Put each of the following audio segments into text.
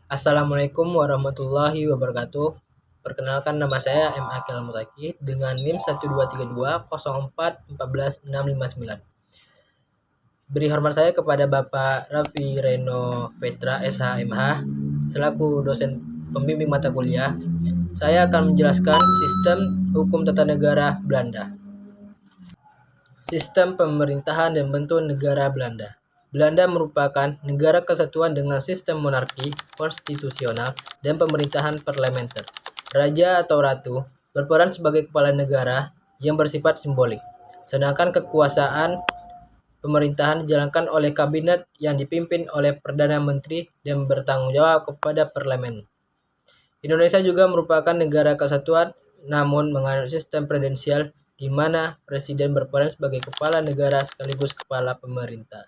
Assalamualaikum warahmatullahi wabarakatuh. Perkenalkan, nama saya M. Akil Mutaki dengan NIM 1232041414659. Beri hormat saya kepada Bapak Raffi Reno Petra SHMH selaku dosen pembimbing mata kuliah. Saya akan menjelaskan sistem hukum tata negara Belanda. Sistem pemerintahan dan bentuk negara Belanda. Belanda merupakan negara kesatuan dengan sistem monarki, konstitusional, dan pemerintahan parlementer. Raja atau ratu berperan sebagai kepala negara yang bersifat simbolik, sedangkan kekuasaan pemerintahan dijalankan oleh kabinet yang dipimpin oleh Perdana Menteri dan bertanggung jawab kepada parlemen. Indonesia juga merupakan negara kesatuan namun menganut sistem presidensial di mana presiden berperan sebagai kepala negara sekaligus kepala pemerintah.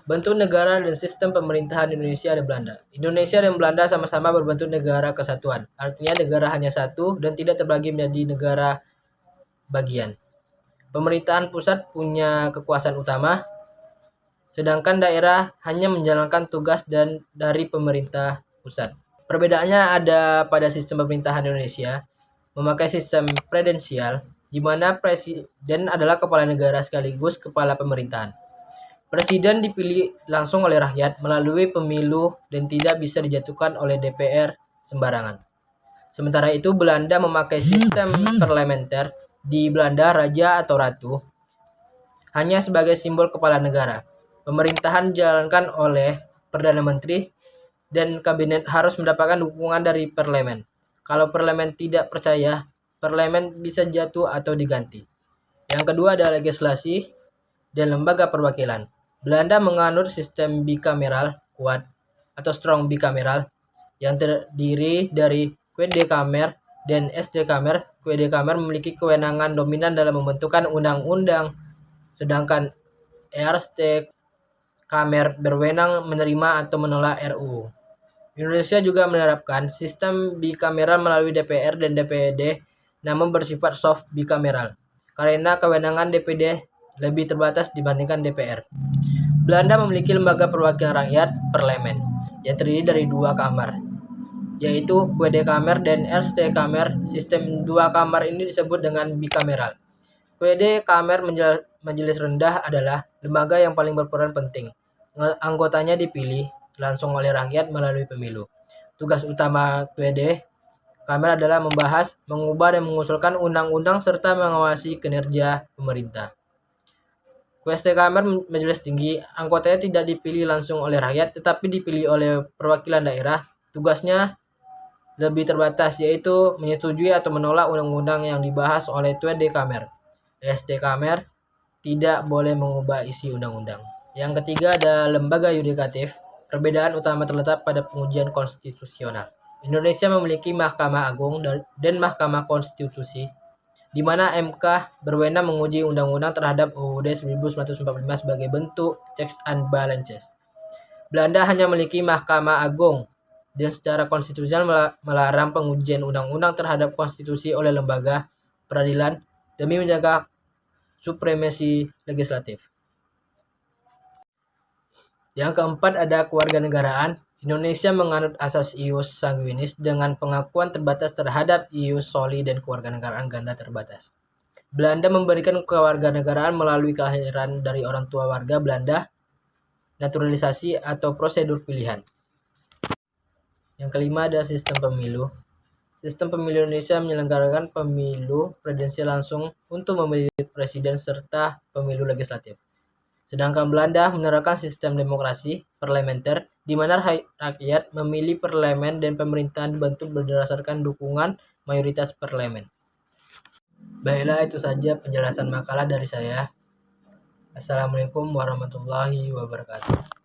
Bentuk negara dan sistem pemerintahan Indonesia dan Belanda. Indonesia dan Belanda sama-sama berbentuk negara kesatuan. Artinya negara hanya satu dan tidak terbagi menjadi negara bagian. Pemerintahan pusat punya kekuasaan utama, sedangkan daerah hanya menjalankan tugas dari pemerintah pusat. Perbedaannya ada pada sistem pemerintahan Indonesia, memakai sistem presidensial, di mana presiden adalah kepala negara sekaligus kepala pemerintahan. Presiden dipilih langsung oleh rakyat melalui pemilu dan tidak bisa dijatuhkan oleh DPR sembarangan. Sementara itu, Belanda memakai sistem parlementer. Di Belanda, raja atau ratu hanya sebagai simbol kepala negara. Pemerintahan dijalankan oleh Perdana Menteri dan kabinet harus mendapatkan dukungan dari parlemen. Kalau parlemen tidak percaya, parlemen bisa jatuh atau diganti. Yang kedua ada legislasi dan lembaga perwakilan. Belanda menganut sistem bikameral kuat atau strong bikameral yang terdiri dari Tweede Kamer dan SD Kamer. Tweede Kamer memiliki kewenangan dominan dalam membentukkan undang-undang, sedangkan Eerste Kamer berwenang menerima atau menolak RUU. Indonesia juga menerapkan sistem bikameral melalui DPR dan DPD, namun bersifat soft bikameral karena kewenangan DPD lebih terbatas dibandingkan DPR. Belanda memiliki lembaga perwakilan rakyat, parlemen, yang terdiri dari dua kamar, yaitu Tweede Kamer dan Eerste Kamer. Sistem dua kamar ini disebut dengan bikameral. Tweede Kamer majelis rendah adalah lembaga yang paling berperan penting. Anggotanya dipilih langsung oleh rakyat melalui pemilu. Tugas utama Tweede Kamer adalah membahas, mengubah, dan mengusulkan undang-undang serta mengawasi kinerja pemerintah. Eerste Kamer majelis tinggi, anggotanya tidak dipilih langsung oleh rakyat tetapi dipilih oleh perwakilan daerah. Tugasnya lebih terbatas, yaitu menyetujui atau menolak undang-undang yang dibahas oleh Tweede Kamer. Eerste Kamer tidak boleh mengubah isi undang-undang. Yang ketiga ada lembaga yudikatif. Perbedaan utama terletak pada pengujian konstitusional. Indonesia memiliki Mahkamah Agung dan Mahkamah Konstitusi, di mana MK berwenang menguji undang-undang terhadap UUD 1945 sebagai bentuk checks and balances. Belanda hanya memiliki Mahkamah Agung dan secara konstitusional melarang pengujian undang-undang terhadap konstitusi oleh lembaga peradilan demi menjaga supremasi legislatif. Yang keempat ada kewarganegaraan. Indonesia menganut asas ius sanguinis dengan pengakuan terbatas terhadap ius soli dan kewarganegaraan ganda terbatas. Belanda memberikan kewarganegaraan melalui kelahiran dari orang tua warga Belanda, naturalisasi atau prosedur pilihan. Yang kelima ada sistem pemilu. Sistem pemilu Indonesia menyelenggarakan pemilu presidensial langsung untuk memilih presiden serta pemilu legislatif. Sedangkan Belanda menerapkan sistem demokrasi parlementer, di mana rakyat memilih parlemen dan pemerintahan dibentuk berdasarkan dukungan mayoritas parlemen. Baiklah, itu saja penjelasan makalah dari saya. Assalamualaikum warahmatullahi wabarakatuh.